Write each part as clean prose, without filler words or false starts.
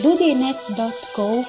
ludinet.co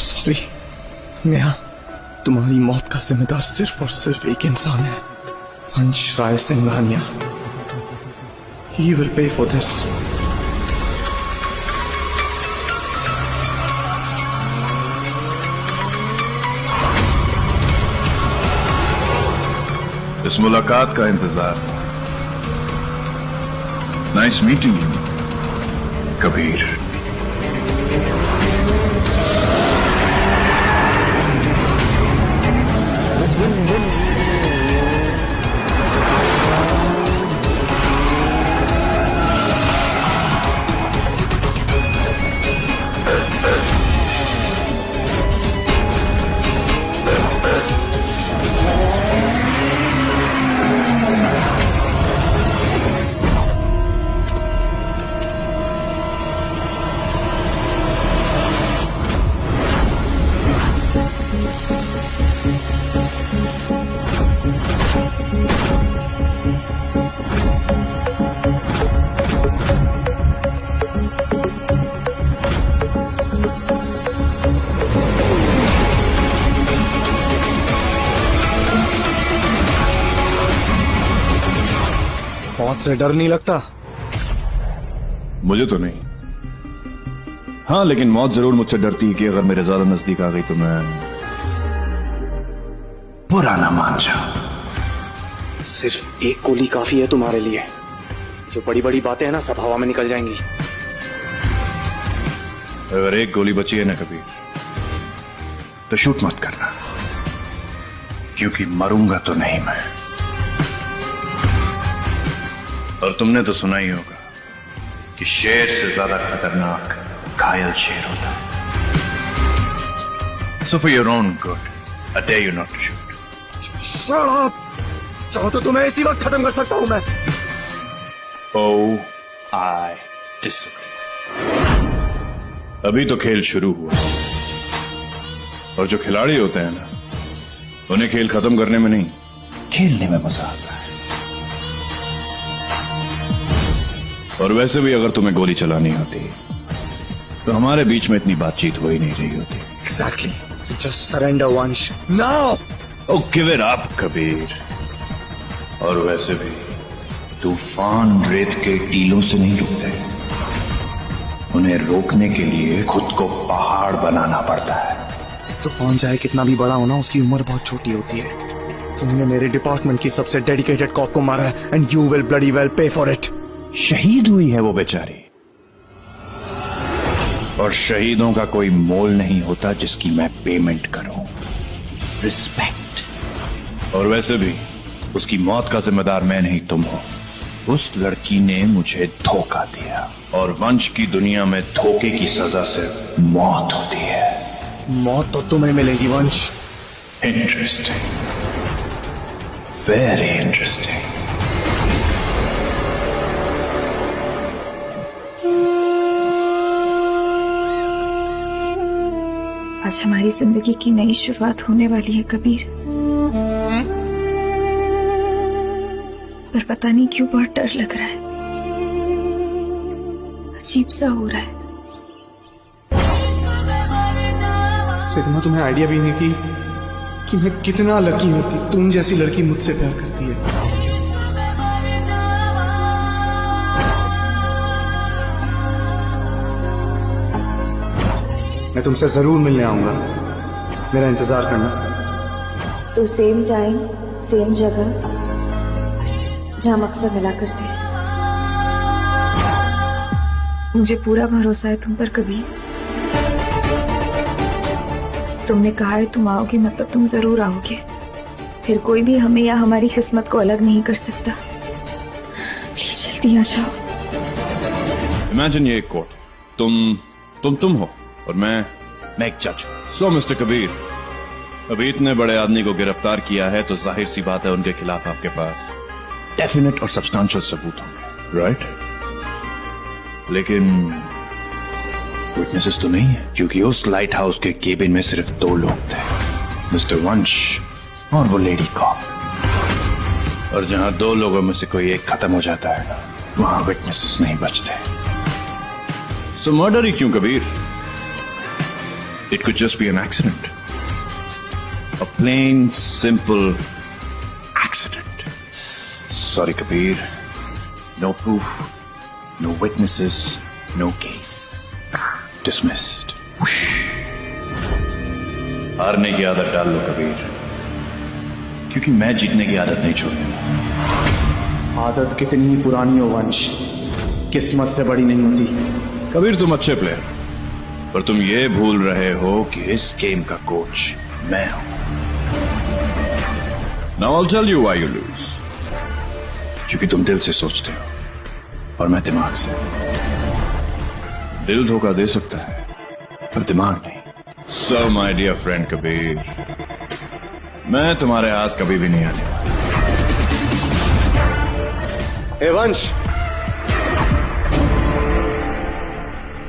sorry Neha, तुम्हारी मौत का जिम्मेदार सिर्फ और सिर्फ एक इंसान है, वंश राय Singhania. He will pay for this. इस मुलाकात का इंतजार। Nice meeting you Kabir. मौत से डर नहीं लगता? मुझे तो नहीं, हाँ लेकिन मौत जरूर मुझसे डरती है कि अगर मेरे ज्यादा नजदीक आ गई तो मैं पुराना मान जाऊं। सिर्फ एक गोली काफी है तुम्हारे लिए। जो बड़ी बड़ी बातें हैं ना, सब हवा में निकल जाएंगी। अगर एक गोली बची है ना कबीर, तो शूट मत करना, क्योंकि मरूंगा तो नहीं मैं। और तुमने तो सुना ही होगा कि शेर से ज्यादा खतरनाक घायल शेर होता है। So for your own good, I dare you not to shoot. Shut up! चाहो तो तुम्हें इसी वक्त खत्म कर सकता हूं मैं। Oh, I disagree. अभी तो खेल शुरू हुआ, और जो खिलाड़ी होते हैं ना, उन्हें खेल खत्म करने में नहीं, खेलने में मजा आता है। और वैसे भी अगर तुम्हें गोली चलानी होती तो हमारे बीच में इतनी बातचीत हो ही नहीं रही होती। Exactly. So just surrender once. Now! Oh, give it up, Kabir. और वैसे भी तूफान रेत के टीलों से नहीं रुकते, उन्हें रोकने के लिए खुद को पहाड़ बनाना पड़ता है। तूफान चाहे कितना भी बड़ा हो ना, उसकी उम्र बहुत छोटी होती है। तुमने मेरे डिपार्टमेंट की सबसे डेडिकेटेड कॉप को मारा है, and you will bloody well पे फॉर इट। शहीद हुई है वो बेचारी, और शहीदों का कोई मोल नहीं होता जिसकी मैं पेमेंट करूं। रिस्पेक्ट। और वैसे भी उसकी मौत का जिम्मेदार मैं नहीं, तुम हो। उस लड़की ने मुझे धोखा दिया, और वंश की दुनिया में धोखे की सजा से मौत होती है। मौत तो तुम्हें मिलेगी वंश। Interesting, very interesting. आज हमारी जिंदगी की नई शुरुआत होने वाली है कबीर, पर पता नहीं क्यों बहुत डर लग रहा है, अजीब सा हो रहा है। इतना तुम्हें आइडिया भी नहीं कि मैं कितना लकी हूं कि तुम जैसी लड़की मुझसे प्यार करती है। मैं तुमसे जरूर मिलने आऊंगा, मेरा इंतजार करना। तो सेम टाइम सेम जगह जहां हम अक्सर मिला करते हैं। मुझे पूरा भरोसा है तुम पर कबीर। तुमने कहा है तुम आओगे, मतलब तुम जरूर आओगे। फिर कोई भी हमें या हमारी किस्मत को अलग नहीं कर सकता। प्लीज जल्दी आ जाओ। इमेजिन ये एक कोर्ट, तुम हो और मैं एक जज हूं। सो मिस्टर कबीर, अभी इतने बड़े आदमी को गिरफ्तार किया है तो जाहिर सी बात है उनके खिलाफ आपके पास डेफिनेट और सब्सटेंशियल सबूत होंगे, राइट? लेकिन विटनेसेस तो नहीं है, क्योंकि उस लाइट हाउस के केबिन में सिर्फ 2 लोग थे, मिस्टर वंश और वो लेडी कॉप। और जहां दो लोगों में से कोई एक खत्म हो जाता है ना, वहां विटनेसेस नहीं बचते। सो मर्डर ही क्यों Kabir? It could just be an accident, a plain simple accident. Sorry Kabir, no proof, no witnesses, no case, dismissed. हारने की आदत डाल लो कबीर, क्योंकि मैं जीतने की आदत नहीं छोड़ूंगा। आदत कितनी ही पुरानी हो वंश, किस्मत से बड़ी नहीं होती। कबीर तुम अच्छे प्लेयर, पर तुम ये भूल रहे हो कि इस गेम का कोच मैं हूं। Now I tell you why you lose. क्योंकि तुम दिल से सोचते हो और मैं दिमाग से। दिल धोखा दे सकता है पर दिमाग नहीं। So my dear friend Kabir, मैं तुम्हारे हाथ कभी भी नहीं आने वाला। ए वंश,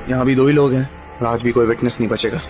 यहां भी दो ही लोग हैं और आज भी कोई विटनेस नहीं बचेगा।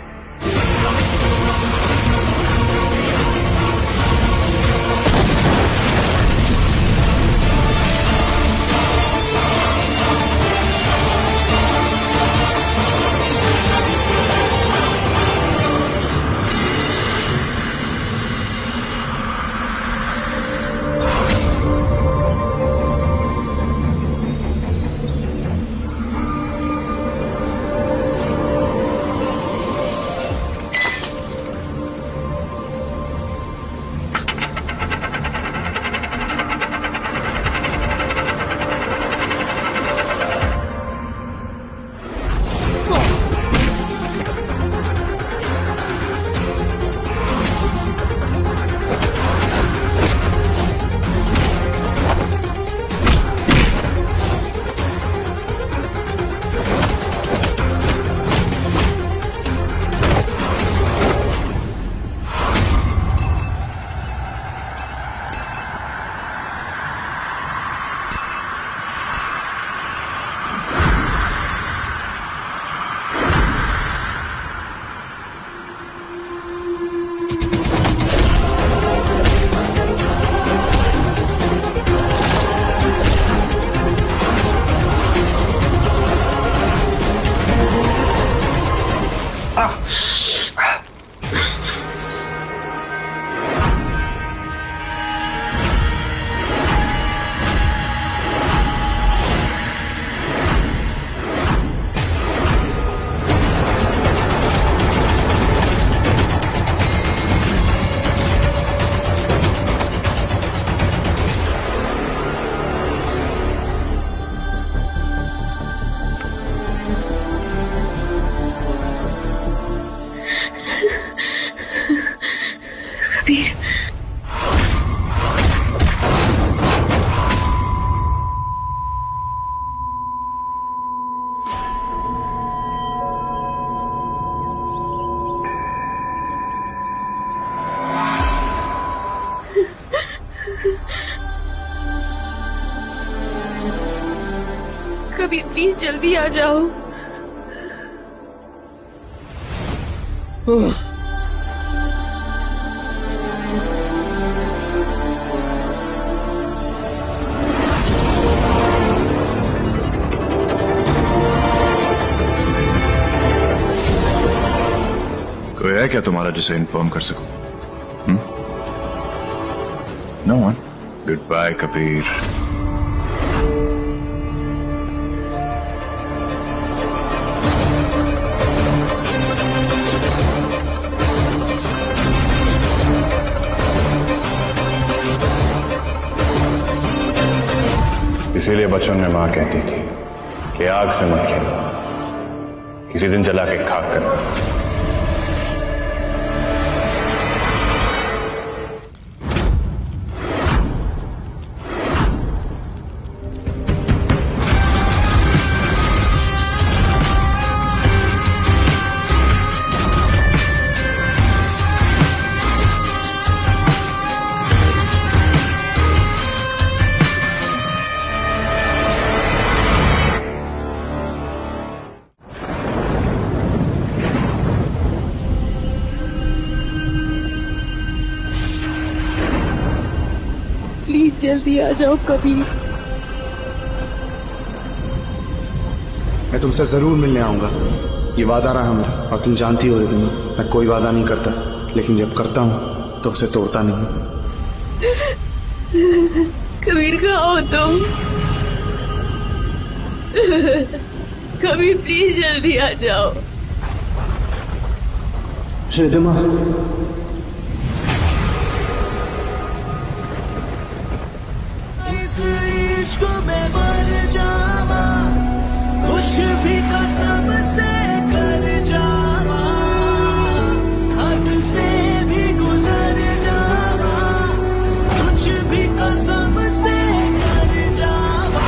कबीर, कबीर प्लीज जल्दी आ जाओ। कोई है क्या तुम्हारा जिसे इन्फॉर्म कर सकूं? No one. Good bye Kabir. इसीलिए बचपन में मां कहती थी कि आग से मत खेलो, किसी दिन जला के खाक करना। प्लीज जल्दी आ जाओ कबीर। मैं तुमसे जरूर मिलने आऊंगा, ये वादा रहा मेरा। और तुम जानती हो रिद्धि, मैं कोई वादा नहीं करता, लेकिन जब करता हूँ तो उसे तोड़ता नहीं। कबीर कहाँ हो तुम? कबीर प्लीज जल्दी आ जाओ। रिद्धिमा, इस इश्क में मर जावा, कुछ भी कसम से कर जावा, हद से भी गुजर जावा, कुछ भी कसम से कर जावा।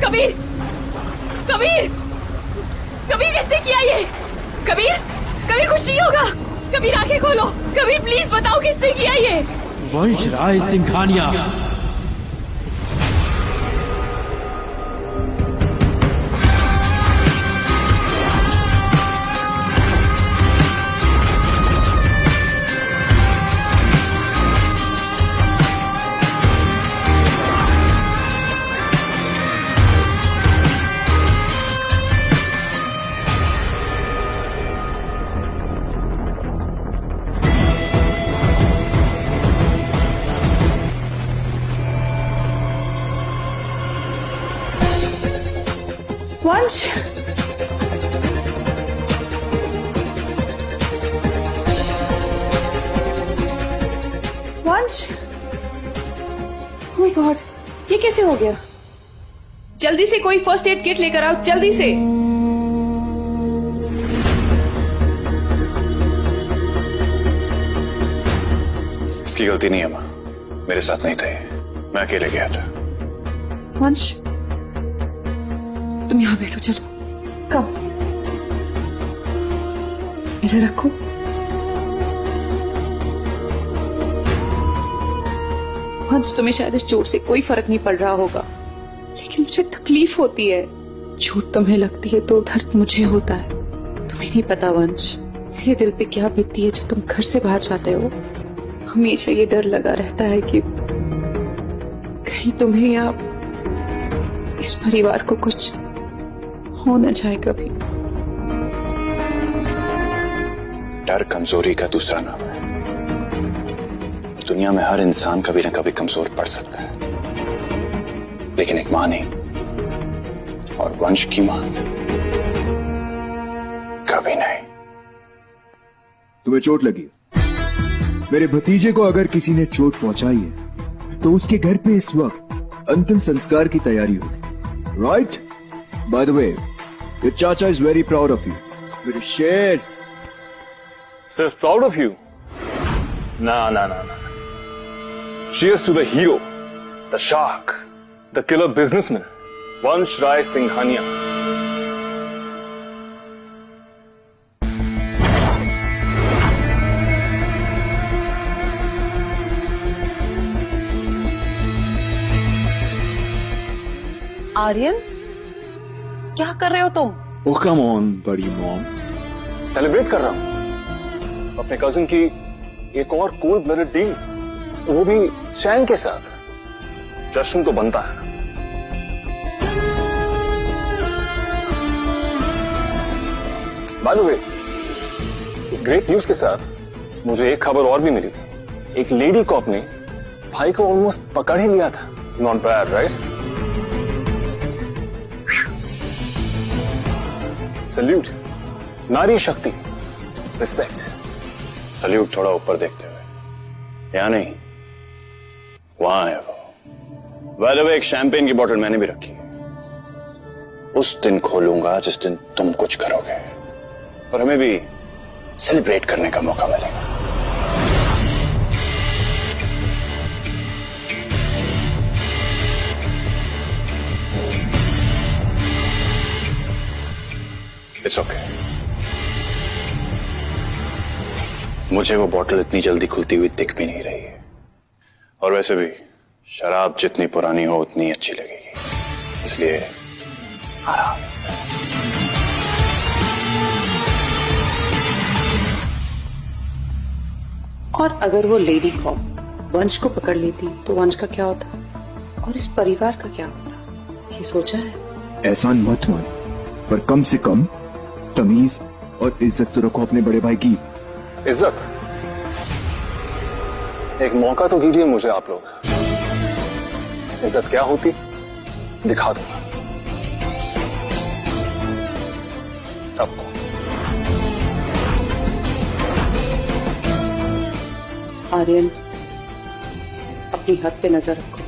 कबीर, कबीर, कबीर किसने किया ये? कबीर, कबीर कुछ नहीं होगा। कबीर आंखें खोलो। कबीर प्लीज बताओ किसने किया ये? वंश राय सिंघानिया। वंश, वंश, ओह माय गॉड, ये कैसे हो गया? जल्दी से कोई फर्स्ट एड किट लेकर आओ, जल्दी से। इसकी गलती नहीं है माँ, मेरे साथ नहीं थे, मैं अकेले गया था। वंश, तुम यहां बैठो, चलो कम, इधर रखो। वंश, तुम्हें शायद इस चोट से कोई फर्क नहीं पड़ रहा होगा, लेकिन मुझे तकलीफ होती है। चोट तुम्हें लगती है तो दर्द मुझे होता है। तुम्हें नहीं पता वंश, मेरे दिल पे क्या बीतती है जब तुम घर से बाहर जाते हो। हमेशा ये डर लगा रहता है कि कहीं तुम्हें या इस परिवार को कुछ हो न जाए कभी। डर कमजोरी का दूसरा नाम है। दुनिया में हर इंसान कभी ना कभी कमजोर पड़ सकता है, लेकिन एक मां नहीं, और वंश की मां कभी नहीं। तुम्हें चोट लगी है? मेरे भतीजे को अगर किसी ने चोट पहुंचाई है तो उसके घर पे इस वक्त अंतिम संस्कार की तैयारी होगी, right? By the way, your चाचा is very proud of you. मेरे शेर। सिर्फ प्राउड ऑफ यू? ना ना ना ना। Cheers to the hero, the shark, the killer businessman, वंश राय सिंघानिया। आर्यन, क्या कर रहे हो तुम? Oh come on, बड़ी मॉम। सेलिब्रेट कर रहा हूं अपने कजिन की एक और कूल ब्लडेड डील, वो भी शैंग के साथ। जश्न तो बनता है। बाय द वे, इस ग्रेट न्यूज के साथ मुझे एक खबर और भी मिली थी। एक लेडी कॉप ने भाई को ऑलमोस्ट पकड़ ही लिया था। Not bad, right? सल्यूट, नारी शक्ति, रिस्पेक्ट। सल्यूट थोड़ा ऊपर देखते हुए, या नहीं, वहां है वो। बाय द वे, एक शैंपेन की बोतल मैंने भी रखी है। उस दिन खोलूंगा जिस दिन तुम कुछ करोगे, और हमें भी सेलिब्रेट करने का मौका मिलेगा। इट्स ओके, मुझे वो बोतल इतनी जल्दी खुलती हुई दिख भी नहीं रही है। और वैसे भी शराब जितनी पुरानी हो उतनी अच्छी लगेगी, इसलिए आराम से। और अगर वो लेडी कॉप वंश को पकड़ लेती तो वंश का क्या होता और इस परिवार का क्या होता, ये सोचा है? एहसान मत मान, पर कम से कम तमीज और इज्जत तो रखो अपने बड़े भाई की। इज्जत? एक मौका तो दीजिए मुझे आप लोग। इज्जत क्या होती दिखा दूंगा सबको। आर्यन, अपनी हद पे नजर रखो।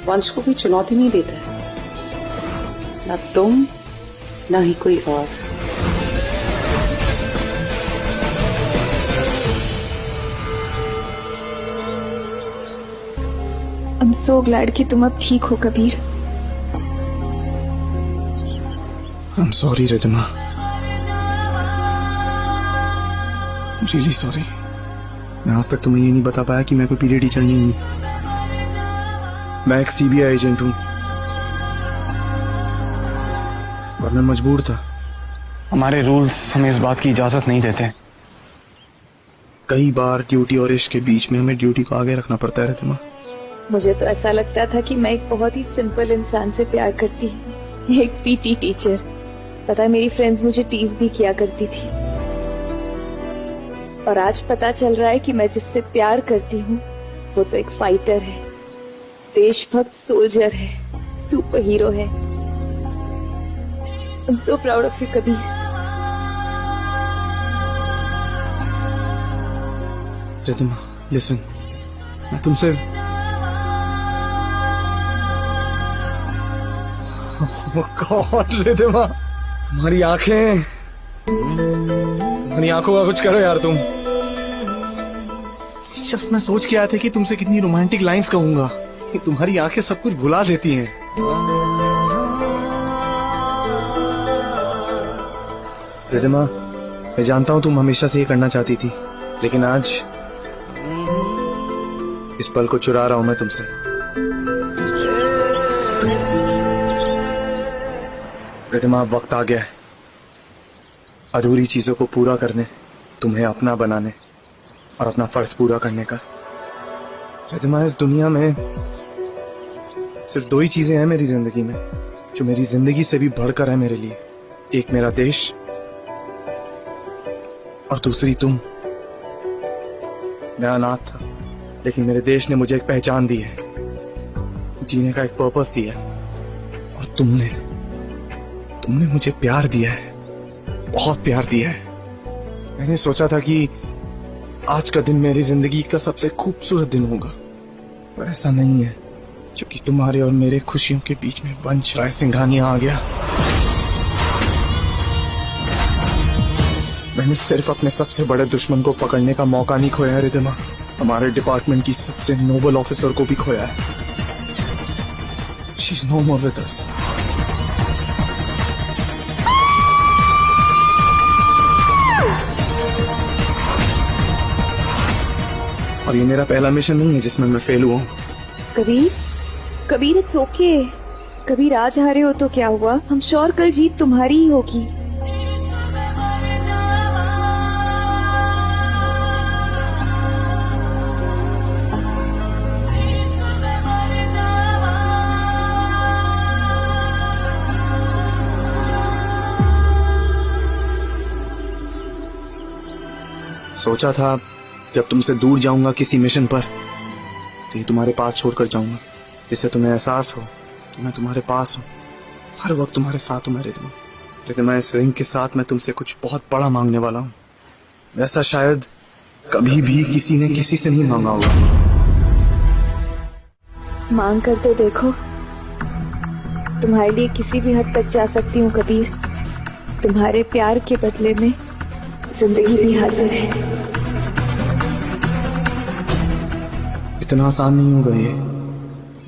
वंश को भी चुनौती नहीं देता है, ना तुम ना ही कोई और। I'm so glad कि तुम अब ठीक हो Kabir. I'm sorry Riddhima, really sorry। मैं आज तक तुम्हें ये नहीं बता पाया कि मैं कोई पीरियड टीचर नहीं हूँ, मैं एक CBI एजेंट हूँ, और मैं मजबूर था। हमारे रूल्स हमें इस बात की इजाजत नहीं देते। कई बार ड्यूटी और इश्क के बीच में हमें ड्यूटी को आगे रखना पड़ता है रिद्धिमा। मुझे तो ऐसा लगता था कि मैं एक बहुत ही सिंपल इंसान से प्यार करती हूँ, एक PT टीचर। पता है मेरी फ्रेंड्स मुझे टीज भी किया करती थी, और आज पता चल रहा है कि मैं जिससे प्यार करती हूँ वो तो एक फाइटर है, देशभक्त सोल्जर है, सुपर हीरो है। I'm so proud of you Kabir. Riddhima listen, मैं तुमसे गॉड रिद्धिमा, तुम्हारी आंखें, तुम्हारी आंखों का कुछ करो यार तुम। जस्ट मैं सोच के आया था कि तुमसे कितनी रोमांटिक लाइंस कहूंगा कि तुम्हारी आंखें सब कुछ भुला देती हैं। रिद्धिमा, मैं जानता हूं तुम हमेशा से ये करना चाहती थी, लेकिन आज इस पल को चुरा रहा हूं मैं तुमसे। रिद्धिमा, अब वक्त आ गया है अधूरी चीजों को पूरा करने, तुम्हें अपना बनाने और अपना फर्ज पूरा करने का। रिद्धिमा, इस दुनिया में सिर्फ दो ही चीजें हैं मेरी जिंदगी में जो मेरी जिंदगी से भी बढ़कर है मेरे लिए। एक मेरा देश और दूसरी तुम। मैं अनाथ था, लेकिन मेरे देश ने मुझे एक पहचान दी है, जीने का एक पर्पस दिया है, और तुमने मुझे प्यार दिया है, बहुत प्यार दिया है। मैंने सोचा था कि आज का दिन मेरी जिंदगी का सबसे खूबसूरत दिन होगा, पर ऐसा नहीं है, क्योंकि तुम्हारे और मेरे खुशियों के बीच में वंश राय सिंघानिया आ गया। मैंने सिर्फ अपने सबसे बड़े दुश्मन को पकड़ने का मौका नहीं खोया है रिद्धिमा, हमारे डिपार्टमेंट की सबसे नोबल ऑफिसर को भी खोया है। She's no more with us। और ये मेरा पहला मिशन नहीं है जिसमें मैं फेल हुआ हूँ। Kabir it's okay. कबीर आज हारे हो तो क्या हुआ, हम श्योर कल जीत तुम्हारी ही होगी। सोचा था जब तुमसे दूर जाऊंगा किसी मिशन पर तो ये तुम्हारे पास छोड़कर जाऊंगा, जिससे तुम्हें एहसास हो कि मैं तुम्हारे पास हूँ, हर वक्त तुम्हारे साथ हूँ। रिद्धिमा, इस रिंग के साथ मैं तुमसे कुछ बहुत बड़ा मांगने वाला हूँ, वैसा शायद कभी भी किसी ने किसी से नहीं मांगा होगा। मांग कर तो देखो, तुम्हारे लिए किसी भी हद तक जा सकती हूँ कबीर। तुम्हारे प्यार के बदले में जिंदगी भी हाजिर है। इतना आसान नहीं होगा ये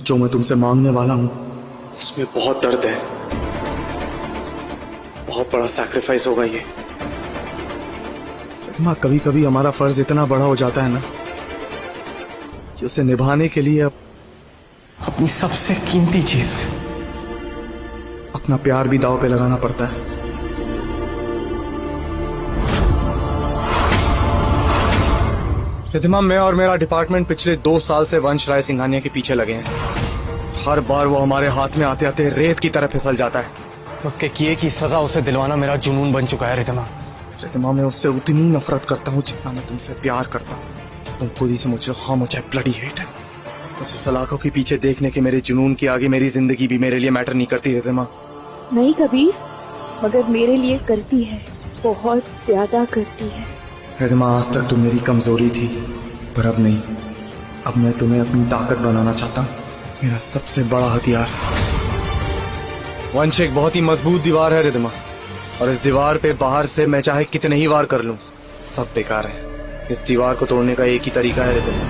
जो मैं तुमसे मांगने वाला हूं, उसमें बहुत दर्द है, बहुत बड़ा सैक्रिफाइस होगा ये। रिद्धिमा, कभी कभी हमारा फर्ज इतना बड़ा हो जाता है ना कि उसे निभाने के लिए अपनी सबसे कीमती चीज, अपना प्यार भी दांव पे लगाना पड़ता है। रिद्धिमा, मैं और मेरा डिपार्टमेंट पिछले 2 साल से वंश राय सिंघानिया के पीछे लगे हैं। हर बार वो हमारे हाथ में आते आते रेत की तरह फिसल जाता है। उसके किए की सजा उसे दिलवाना मेरा जुनून बन चुका है रिद्धिमा। रिद्धिमा, मैं उससे उतनी नफरत करता हूँ जितना मैं तुमसे प्यार करता हूँ। तुम खुद ही से मुझे how much I bloody hate है। उसे सलाखों के पीछे देखने के मेरे जुनून के आगे मेरी जिंदगी भी मेरे लिए मैटर नहीं करती रिद्धिमा। नहीं कबीर, मगर मेरे लिए करती है, बहुत ज्यादा करती है। रिद्धिमा, आज तक तुम मेरी कमजोरी थी, पर अब नहीं। अब मैं तुम्हें अपनी ताकत बनाना चाहता हूँ, मेरा सबसे बड़ा हथियार। वंश एक बहुत ही मजबूत दीवार है रिद्धिमा, और इस दीवार पे बाहर से मैं चाहे कितने ही वार कर लूं, सब बेकार है। इस दीवार को तोड़ने का एक ही तरीका है रिद्धिमा,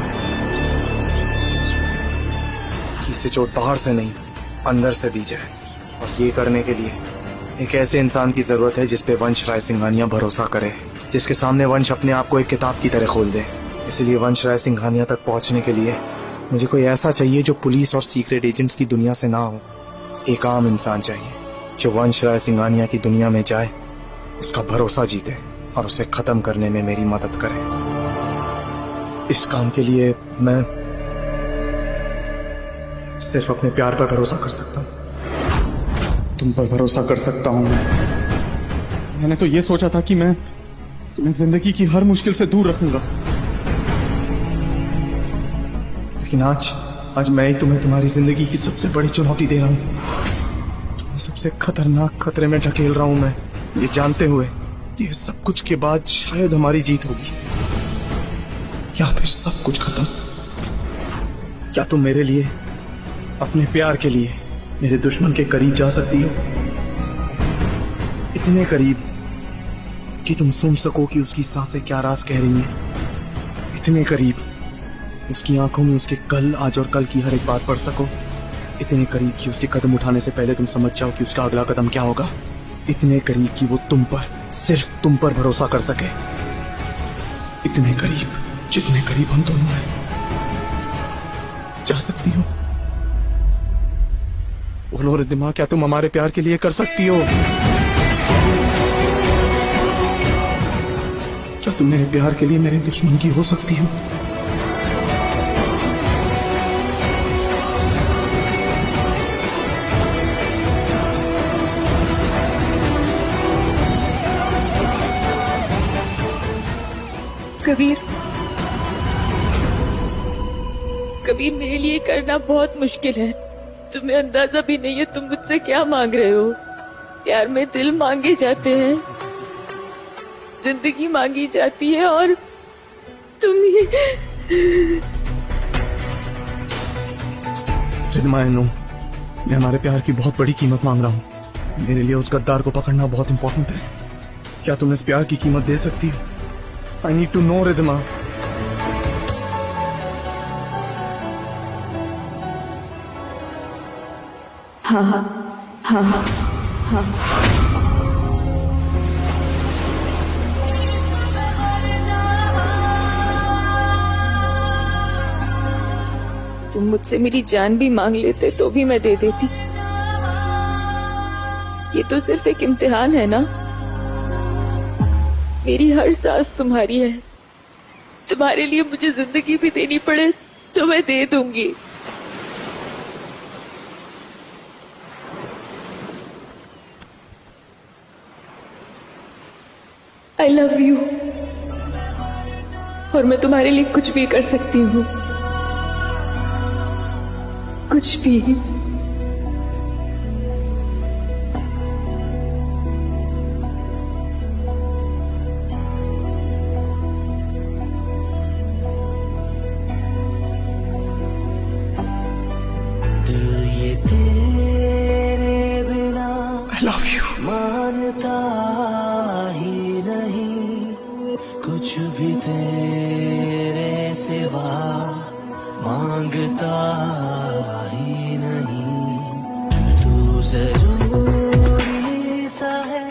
कि इसे चोट बाहर से नहीं अंदर से दी जाए। और ये करने के लिए एक ऐसे इंसान की जरूरत है जिस पे वंश राय सिंघानिया भरोसा करे, जिसके सामने वंश अपने आप को एक किताब की तरह खोल दे। इसलिए वंश राय सिंघानिया तक पहुंचने के लिए मुझे कोई ऐसा चाहिए जो पुलिस और सीक्रेट एजेंट्स की दुनिया से ना हो। एक आम इंसान चाहिए जो वंश राय सिंघानिया की दुनिया में जाए, उसका भरोसा जीते और उसे खत्म करने में मेरी मदद करे। इस काम के लिए मैं सिर्फ अपने प्यार पर भरोसा कर सकता हूँ। तुम पर भरोसा कर सकता हूँ। मैंने तो ये सोचा था कि मैं तुम्हें जिंदगी की हर मुश्किल से दूर रखूंगा, लेकिन आज मैं ही तुम्हें तुम्हारी जिंदगी की सबसे बड़ी चुनौती दे रहा हूँ। सबसे खतरनाक खतरे में ढकेल रहा हूं मैं, ये जानते हुए ये सब कुछ के बाद शायद हमारी जीत होगी, या फिर सब कुछ खत्म। क्या तुम मेरे लिए, अपने प्यार के लिए मेरे दुश्मन के करीब जा सकती हो? इतने करीब कि तुम सुन सको कि उसकी सांसें क्या राज कह रही हैं। इतने करीब उसकी आंखों में उसके कल, आज और कल की हर एक बात पढ़ सको। इतने करीब कि उसके कदम उठाने से पहले तुम समझ जाओ कि उसका अगला कदम क्या होगा। इतने करीब कि वो तुम पर, सिर्फ तुम पर भरोसा कर सके। इतने करीब जितने करीब हम दोनों हैं। जा सकती हो? बोलो रिद्धिमा, क्या तुम हमारे प्यार के लिए कर सकती हो? क्या तुम मेरे प्यार के लिए मेरे दुश्मन की हो सकती हो? कबीर, कबीर, मेरे लिए करना बहुत मुश्किल है। तुम्हें अंदाजा भी नहीं है तुम मुझसे क्या मांग रहे हो। प्यार में दिल मांगे जाते हैं, जिंदगी मांगी जाती है, और तुम ये। रिद्धिमा, मैं हमारे प्यार की बहुत बड़ी कीमत मांग रहा हूँ। मेरे लिए उस गद्दार को पकड़ना बहुत इंपॉर्टेंट है। क्या तुम इस प्यार की कीमत दे सकती हो? I need to know, Riddhima. हाँ हाँ हाँ हाँ। तुम मुझसे मेरी जान भी मांग लेते तो भी मैं दे देती। ये तो सिर्फ एक इम्तिहान है ना। मेरी हर सांस तुम्हारी है। तुम्हारे लिए मुझे जिंदगी भी देनी पड़े तो मैं दे दूंगी। I love you, और मैं तुम्हारे लिए कुछ भी कर सकती हूँ, कुछ भी। I love you। मानता ही नहीं कुछ भी तेरे सिवा, मांगता ही नहीं, तू जरूरी सा है।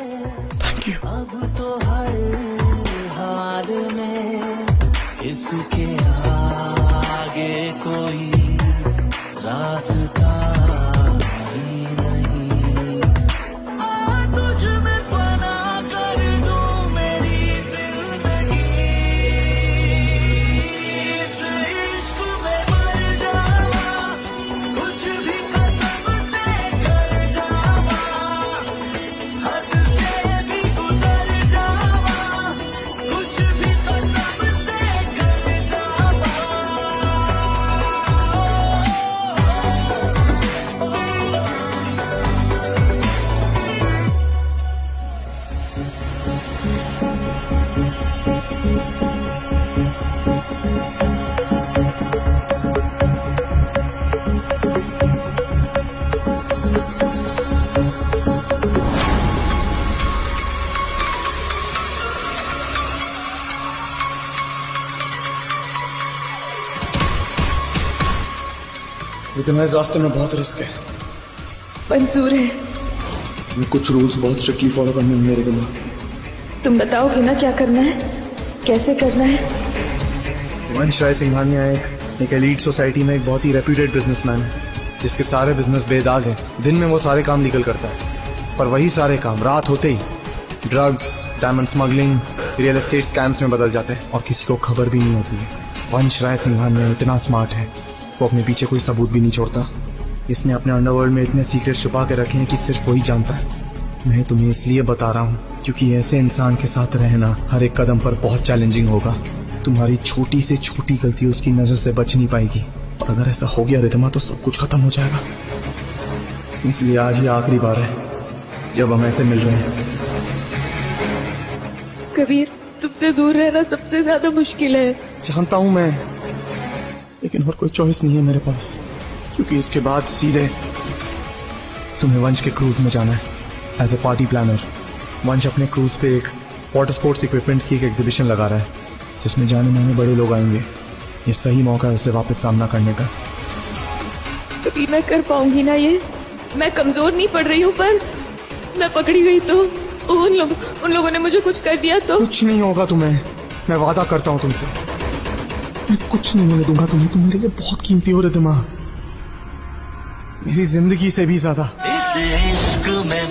Thank you। अब तो हर हाल हाल में इसके आगे कोई रास्ता ही नहीं। आ तुझ में फना कर दूं मेरी जिंदगी, इस इश्क में मर जावा, कुछ भी कसम से कर जावा, हद से भी गुजर जावा, कुछ भी कसम से कर जावा। इतना इस रास्ते में बहुत रिस्क है। मंजूर है, कुछ रूल्स बहुत स्ट्रिक्टली फॉलो करने हैं मेरे दिमाग। तुम बताओगे ना क्या करना है, कैसे करना है। वंश राय सिंघानिया एक एलीट सोसाइटी में एक बहुत ही रेप्यूटेड बिजनेसमैन है, जिसके सारे बिजनेस बेदाग है। दिन में वो सारे काम लीगल करता है, पर वही सारे काम रात होते ही drugs, diamond smuggling, real estate scams में बदल जाते हैं और किसी को खबर भी नहीं होती है। वंश राय सिंघानिया इतना स्मार्ट है, वो अपने पीछे कोई सबूत भी नहीं छोड़ता। इसने अपने अंडरवर्ल्ड में इतने सीक्रेट छुपा के रखे हैं कि सिर्फ वही जानता है। मैं तुम्हें इसलिए बता रहा हूँ क्योंकि ऐसे इंसान के साथ रहना हर एक कदम पर बहुत चैलेंजिंग होगा। तुम्हारी छोटी से छोटी गलती उसकी नजर से बच नहीं पाएगी, और अगर ऐसा हो गया रितमा तो सब कुछ खत्म हो जाएगा। इसलिए आज ही आखिरी बार है जब हम ऐसे मिल रहे हैं। कबीर, तुमसे दूर रहना सबसे ज्यादा मुश्किल है। जानता हूं मैं, लेकिन और कोई चॉइस नहीं है मेरे पास, क्योंकि इसके बाद सीधे तुम्हें वंश के क्रूज में जाना है एज ए पार्टी प्लानर। वंश अपने क्रूज पे एक वाटर स्पोर्ट्स इक्विपमेंट्स की एक एग्जीबिशन लगा रहा है, जिसमें जाने माने बड़े लोग आएंगे। ये सही मौका है उसे वापस सामना करने का। कभी मैं कर पाऊंगी ना ये? मैं कमजोर नहीं पड़ रही हूँ, पर मैं पकड़ी गई तो उन लोगों ने मुझे कुछ कर दिया तो? कुछ नहीं होगा तुम्हें, मैं वादा करता हूँ तुमसे। मैं कुछ नहीं होने दूंगा तुम्हें। तुम मेरे लिए बहुत कीमती हो रितमा, मेरी जिंदगी से भी ज्यादा। इस इश्क में